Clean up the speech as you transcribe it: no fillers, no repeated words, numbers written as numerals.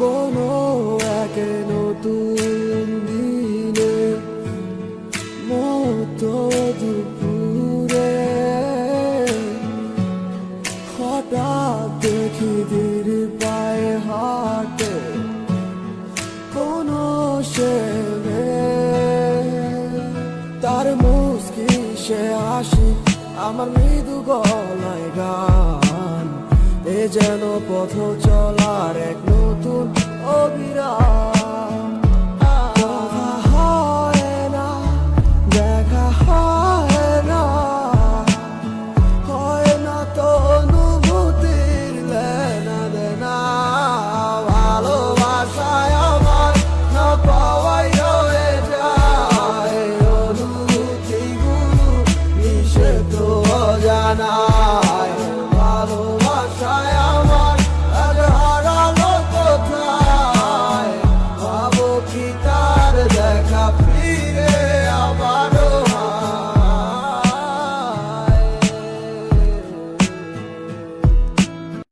কোনো এক নতুন দিনে মতো দুপুরে হঠাৎ দেখি ধীর পায়ে হাঁটে কোনো সে তার মুস্কি সে হাসি আমার মৃদু গলায় গান এ যেন পথ চলার এক